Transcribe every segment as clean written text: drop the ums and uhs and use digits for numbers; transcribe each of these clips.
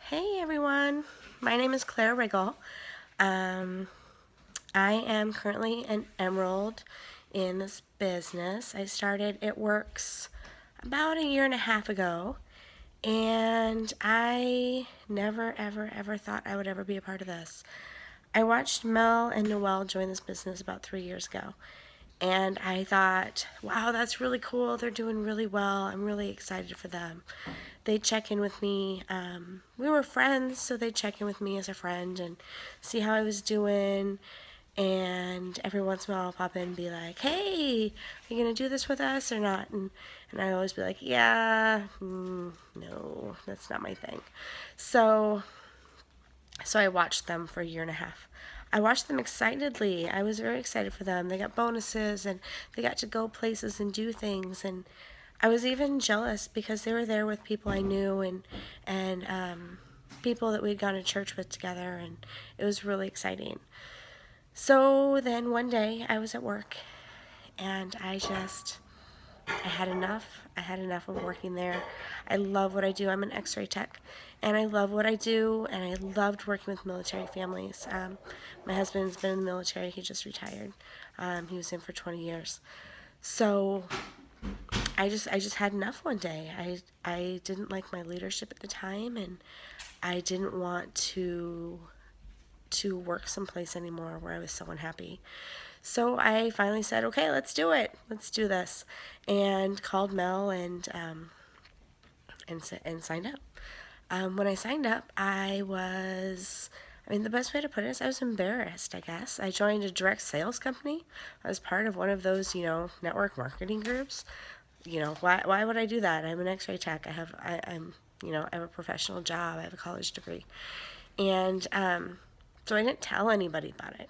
Hey everyone, my name is Clara. Um, I am currently an emerald in this business. I started It Works about a year and a half ago, and I never, ever, ever thought I would ever be a part of this. I watched Mel and Noelle join this business about 3 years ago, and I thought, wow, that's really cool. They're doing really well. I'm really excited for them. They check in with me. We were friends, so they check in with me as a friend and see how I was doing. And every once in a while, I'll pop in and be like, "Hey, are you gonna do this with us or not?" And I always be like, "Yeah, no, that's not my thing." So so I watched them for a year and a half. I watched them excitedly. I was very excited for them. They got bonuses and they got to go places and do things. And I was even jealous because they were there with people I knew and people that we'd gone to church with together. And it was really exciting. So then one day I was at work and I had enough. I had enough of working there. I love what I do. I'm an x-ray tech, and I love what I do, and I loved working with military families. My husband's been in the military. He just retired. He was in for 20 years. So I just had enough one day. I didn't like my leadership at the time, and I didn't want to work someplace anymore where I was so unhappy. So I finally said, okay, let's do it. Let's do this. And called Mel and signed up. When I signed up, the best way to put it is I was embarrassed, I guess. I joined a direct sales company. I was part of one of those, network marketing groups. Why would I do that? I'm an x-ray tech. I have a professional job. I have a college degree. And so I didn't tell anybody about it.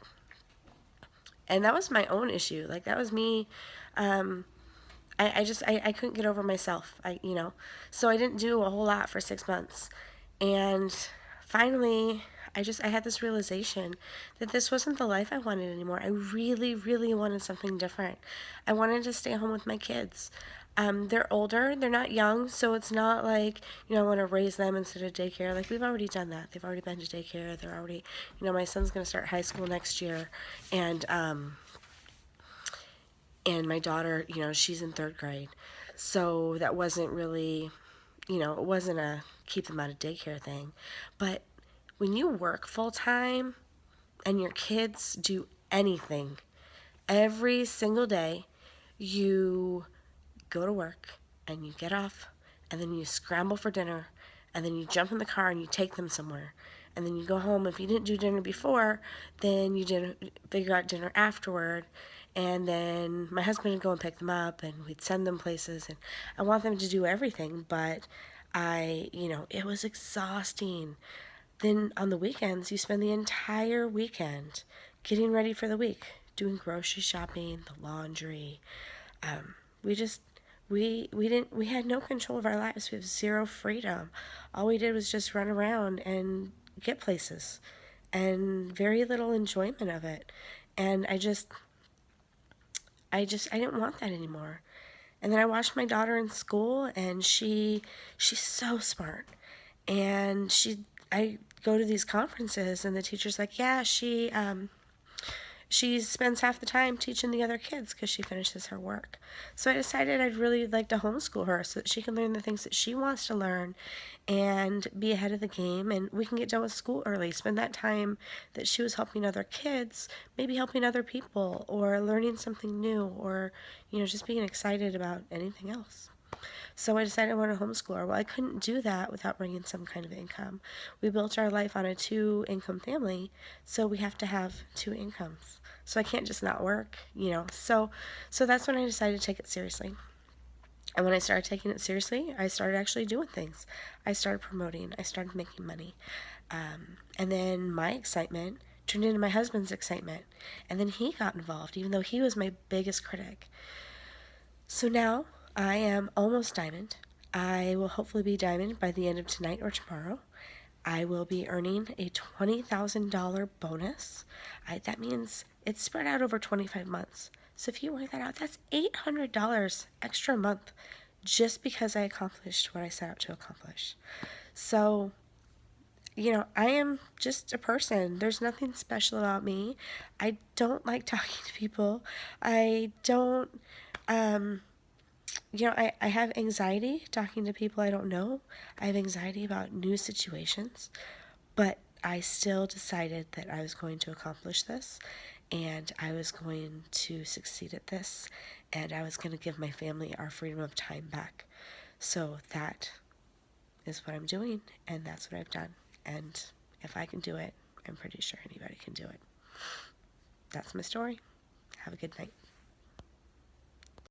And that was my own issue. Like, that was me. I couldn't get over myself. So I didn't do a whole lot for 6 months. And finally, I had this realization that this wasn't the life I wanted anymore. I really, really wanted something different. I wanted to stay home with my kids. They're older, they're not young, so it's not like, I want to raise them instead of daycare. Like, we've already done that. They've already been to daycare. They're already, my son's going to start high school next year. And my daughter, she's in third grade. So that wasn't really, it wasn't a keep them out of daycare thing. But when you work full time and your kids do anything every single day, you go to work and you get off and then you scramble for dinner and then you jump in the car and you take them somewhere. And then you go home. If you didn't do dinner before, then you didn't figure out dinner afterward. And then my husband would go and pick them up and we'd send them places. And I want them to do everything, but it was exhausting. Then on the weekends, you spend the entire weekend getting ready for the week, doing grocery shopping, the laundry. We just we had no control of our lives. We have zero freedom. All we did was just run around and get places and very little enjoyment of it. And I didn't want that anymore. And then I watched my daughter in school, and she's so smart. And I go to these conferences, and the teacher's like, yeah, she spends half the time teaching the other kids because she finishes her work. So I decided I'd really like to homeschool her so that she can learn the things that she wants to learn and be ahead of the game, and we can get done with school early. Spend that time that she was helping other kids, maybe helping other people or learning something new or, just being excited about anything else. So I decided I wanted to homeschool her. Well, I couldn't do that without bringing some kind of income. We built our life on a 2-income family, so we have to have 2 incomes. So I can't just not work. So that's when I decided to take it seriously. And when I started taking it seriously, I started actually doing things. I started promoting. I started making money. And then my excitement turned into my husband's excitement. And then he got involved, even though he was my biggest critic. So now I am almost diamond. I will hopefully be diamond by the end of tonight or tomorrow. I will be earning a $20,000 bonus. That means it's spread out over 25 months. So if you work that out, that's $800 extra a month just because I accomplished what I set out to accomplish. So I am just a person. There's nothing special about me. I don't like talking to people. I don't, um, I have anxiety talking to people I don't know. I have anxiety about new situations, but I still decided that I was going to accomplish this and I was going to succeed at this and I was going to give my family our freedom of time back. So that is what I'm doing, and that's what I've done. And if I can do it, I'm pretty sure anybody can do it. That's my story. Have a good night.